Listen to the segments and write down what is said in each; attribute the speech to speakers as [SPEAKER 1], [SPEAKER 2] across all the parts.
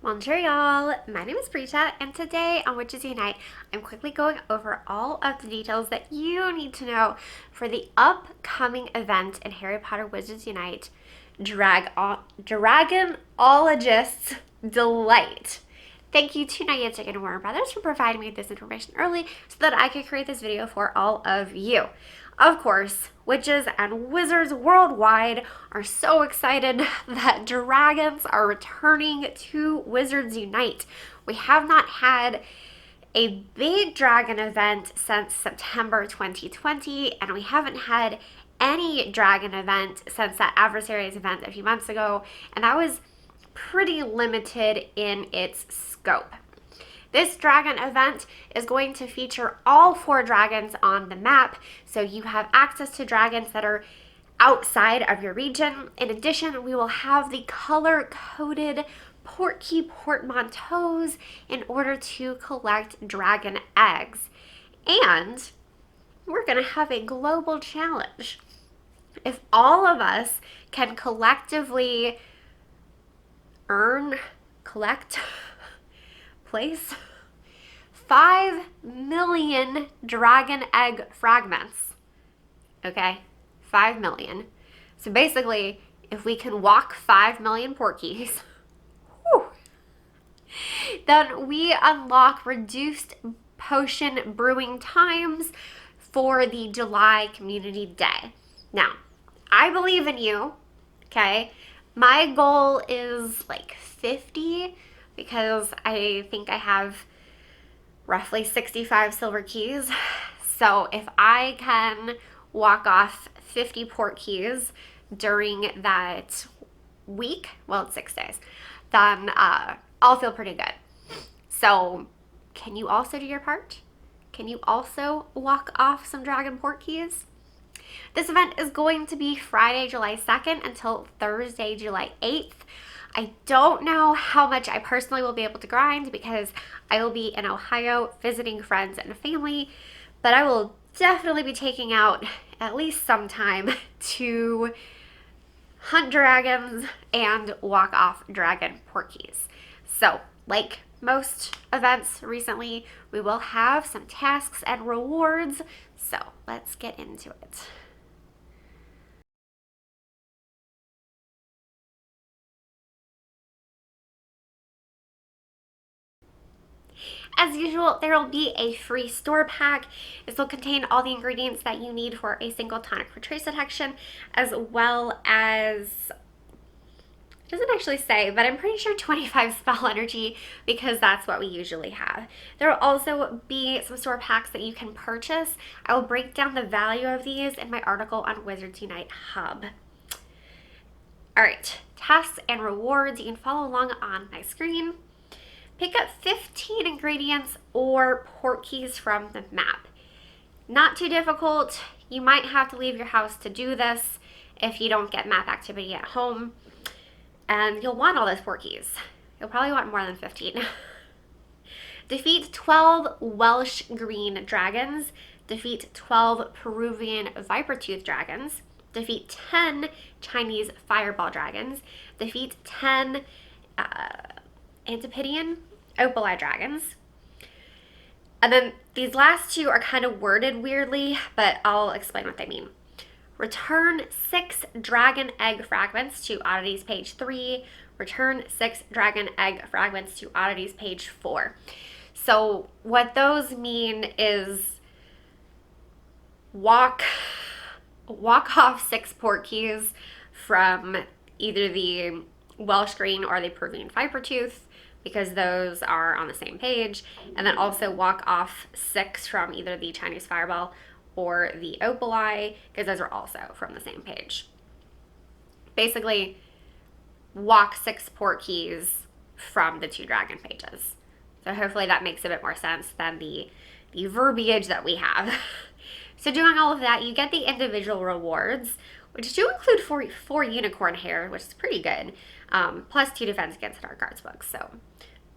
[SPEAKER 1] Bonjour y'all, my name is Preeta and today on Witches Unite, I'm quickly going over all of the details that you need to know for the upcoming event in Harry Potter Wizards Unite, Dragonologist's Delight. Thank you to Niantic and Warner Brothers for providing me this information early so that I could create this video for all of you. Of course, witches and wizards worldwide are so excited that dragons are returning to Wizards Unite. We have not had a big dragon event since September 2020, and we haven't had any dragon event since that Adversaries event a few months ago, and that was pretty limited in its scope. This dragon event is going to feature all 4 dragons on the map, so you have access to dragons that are outside of your region. In addition, we will have the color-coded Portkey portmanteaus in order to collect dragon eggs. And we're going to have a global challenge. If all of us can collectively place 5 million dragon egg fragments. Okay, 5 million. So basically, if we can walk 5 million Portkeys, then we unlock reduced potion brewing times for the July Community Day. Now, I believe in you, okay? My goal is like 50 because I think I have roughly 65 silver keys. So if I can walk off 50 Portkeys during that week, well, it's 6 days, then I'll feel pretty good. So can you also do your part? Can you also walk off some dragon Portkeys? This event is going to be Friday, July 2nd until Thursday, July 8th. I don't know how much I personally will be able to grind because I will be in Ohio visiting friends and family, but I will definitely be taking out at least some time to hunt dragons and walk off dragon Portkeys. So, like most events recently, we will have some tasks and rewards, so let's get into it. As usual, there will be a free store pack. This will contain all the ingredients that you need for a single tonic for trace detection, as well as, it doesn't actually say, but I'm pretty sure 25 spell energy because that's what we usually have. There will also be some store packs that you can purchase. I will break down the value of these in my article on Wizards Unite Hub. Alright, tasks and rewards. You can follow along on my screen. Pick up 15 ingredients or Portkeys from the map. Not too difficult. You might have to leave your house to do this if you don't get map activity at home. And you'll want all those Portkeys. You'll probably want more than 15. Defeat 12 Welsh green dragons. Defeat 12 Peruvian viper-tooth dragons. Defeat 10 Chinese fireball dragons. Defeat 10 Antipodean opal-eye dragons. And then these last 2 are kind of worded weirdly, but I'll explain what they mean. Return 6 dragon egg fragments to oddities page 3. Return 6 dragon egg fragments to oddities page 4. So what those mean is walk off 6 Portkeys from either the Welsh green or the Peruvian viper-tooth, because those are on the same page, and then also walk off 6 from either the Chinese fireball or the opal eye, because those are also from the same page. Basically, walk 6 Portkeys from the 2 dragon pages. So hopefully that makes a bit more sense than the verbiage that we have. So doing all of that, you get the individual rewards, which do include 4 unicorn hair, which is pretty good, plus 2 defense against dark arts books, so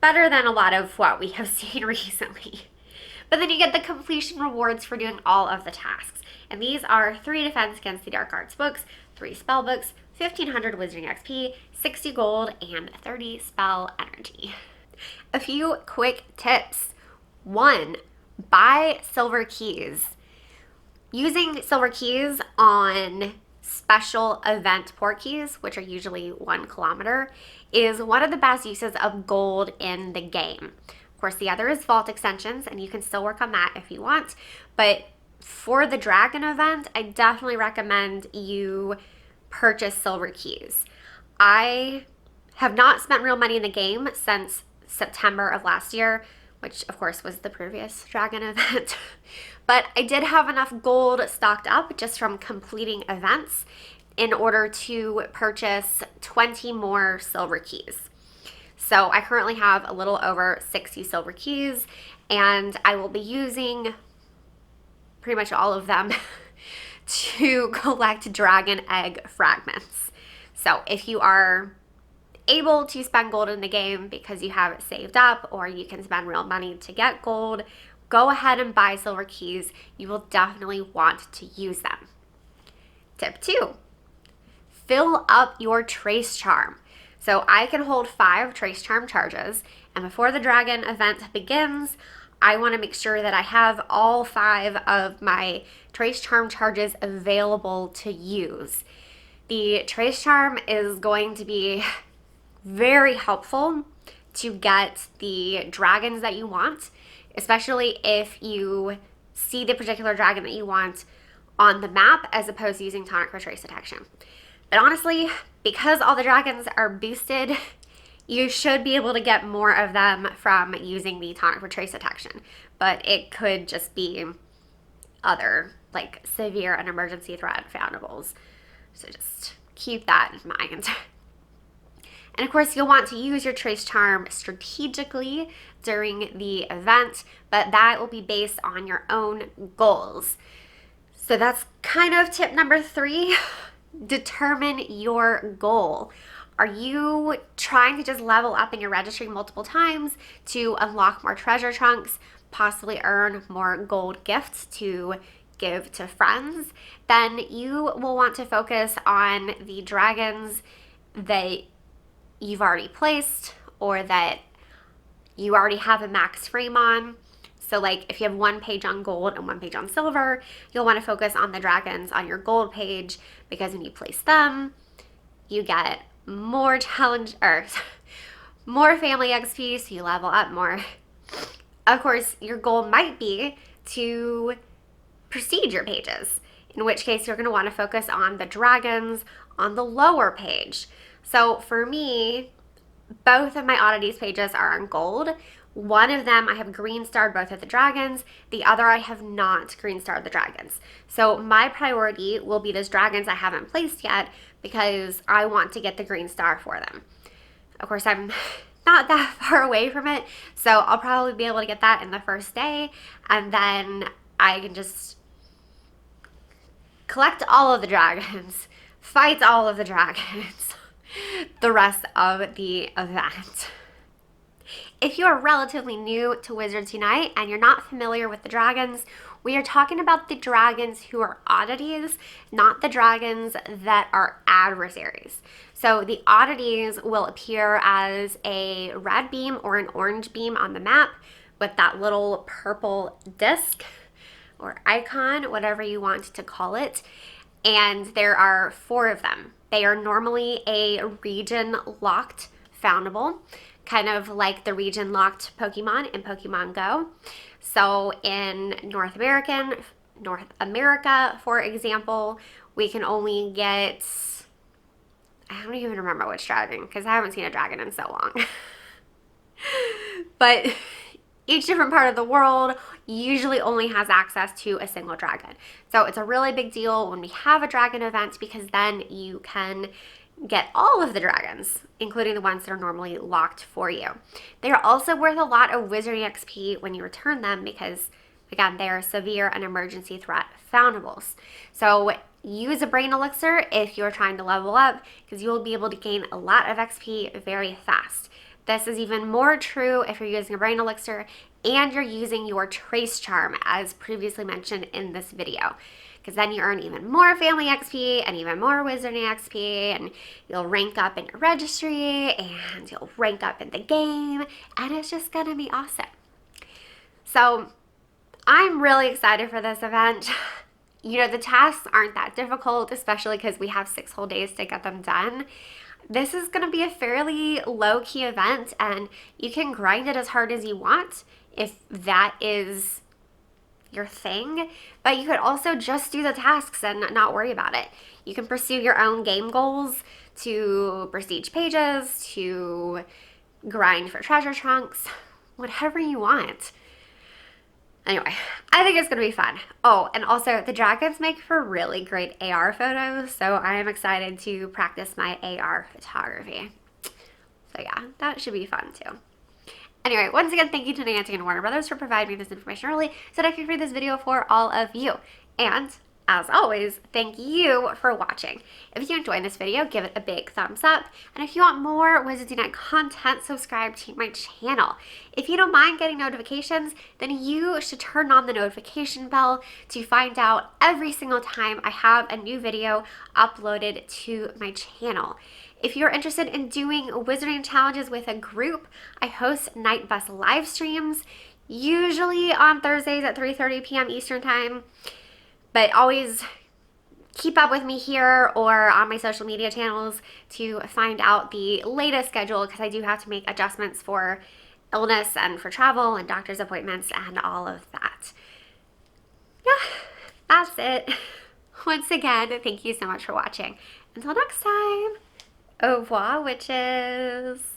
[SPEAKER 1] better than a lot of what we have seen recently. But then you get the completion rewards for doing all of the tasks, and these are 3 defense against the dark arts books, 3 spell books, 1500 wizarding XP, 60 gold, and 30 spell energy. A few quick tips. 1, buy silver keys. Using silver keys on special event port keys, which are usually 1 kilometer, is one of the best uses of gold in the game. Of course, the other is vault extensions, and you can still work on that if you want, but for the dragon event, I definitely recommend you purchase silver keys. I have not spent real money in the game since September of last year, which of course was the previous dragon event. But I did have enough gold stocked up just from completing events in order to purchase 20 more silver keys. So I currently have a little over 60 silver keys, and I will be using pretty much all of them to collect dragon egg fragments. So if you are able to spend gold in the game because you have it saved up, or you can spend real money to get gold, go ahead and buy silver keys. You will definitely want to use them. Tip 2, fill up your trace charm. So I can hold 5 trace charm charges, and before the dragon event begins, I want to make sure that I have all 5 of my trace charm charges available to use. The trace charm is going to be very helpful to get the dragons that you want, especially if you see the particular dragon that you want on the map as opposed to using tonic for trace detection. But honestly, because all the dragons are boosted, you should be able to get more of them from using the tonic for trace detection. But it could just be other, like, severe and emergency threat foundables. So just keep that in mind. And of course, you'll want to use your trace charm strategically during the event, but that will be based on your own goals. So that's kind of tip number 3. Determine your goal. Are you trying to just level up in your registry multiple times to unlock more treasure trunks, possibly earn more gold gifts to give to friends? Then you will want to focus on the dragons that you've already placed or that you already have a max frame on. So like if you have 1 page on gold and 1 page on silver, you'll want to focus on the dragons on your gold page, because when you place them, you get more challenge or more family XP, so you level up more. Of course, your goal might be to procedure pages, in which case you're going to want to focus on the dragons on the lower page. So for me, both of my oddities pages are on gold. One of them I have green starred both of the dragons. The other I have not green starred the dragons. So my priority will be those dragons I haven't placed yet, because I want to get the green star for them. Of course, I'm not that far away from it, so I'll probably be able to get that in the first day, and then I can just collect all of the dragons, fight all of the dragons the rest of the event. If you are relatively new to Wizards Unite and you're not familiar with the dragons, we are talking about the dragons who are oddities, not the dragons that are adversaries. So the oddities will appear as a red beam or an orange beam on the map with that little purple disc or icon, whatever you want to call it. And there are 4 of them. They are normally a region locked foundable, kind of like the region locked Pokemon in Pokemon Go. So in North America, for example, we can only get, I don't even remember which dragon, because I haven't seen a dragon in so long. But each different part of the world usually only has access to a single dragon. So it's a really big deal when we have a dragon event, because then you can get all of the dragons, including the ones that are normally locked for you. They are also worth a lot of wizarding XP when you return them, because again, they are severe and emergency threat foundables. So use a brain elixir if you're trying to level up, because you will be able to gain a lot of XP very fast. This is even more true if you're using a brain elixir and you're using your trace charm, as previously mentioned in this video. because then you earn even more family XP and even more wizarding XP, and you'll rank up in your registry and you'll rank up in the game, and it's just gonna be awesome. So I'm really excited for this event. You know, the tasks aren't that difficult, especially because we have 6 whole days to get them done. This is going to be a fairly low-key event, and you can grind it as hard as you want if that is your thing, but you could also just do the tasks and not worry about it. You can pursue your own game goals to prestige pages, to grind for treasure trunks, whatever you want. Anyway, I think it's going to be fun. Oh, and also the dragons make for really great AR photos, so I am excited to practice my AR photography. So yeah, that should be fun too. Anyway, once again, thank you to Niantic and Warner Brothers for providing me this information early so that I can create this video for all of you. And as always, thank you for watching. If you enjoyed this video, give it a big thumbs up. And if you want more Wizards Unite content, subscribe to my channel. If you don't mind getting notifications, then you should turn on the notification bell to find out every single time I have a new video uploaded to my channel. If you're interested in doing wizarding challenges with a group, I host Night Bus live streams, usually on Thursdays at 3:30 p.m. Eastern Time. But always keep up with me here or on my social media channels to find out the latest schedule, because I do have to make adjustments for illness and for travel and doctor's appointments and all of that. Yeah, that's it. Once again, thank you so much for watching. Until next time, au revoir, witches.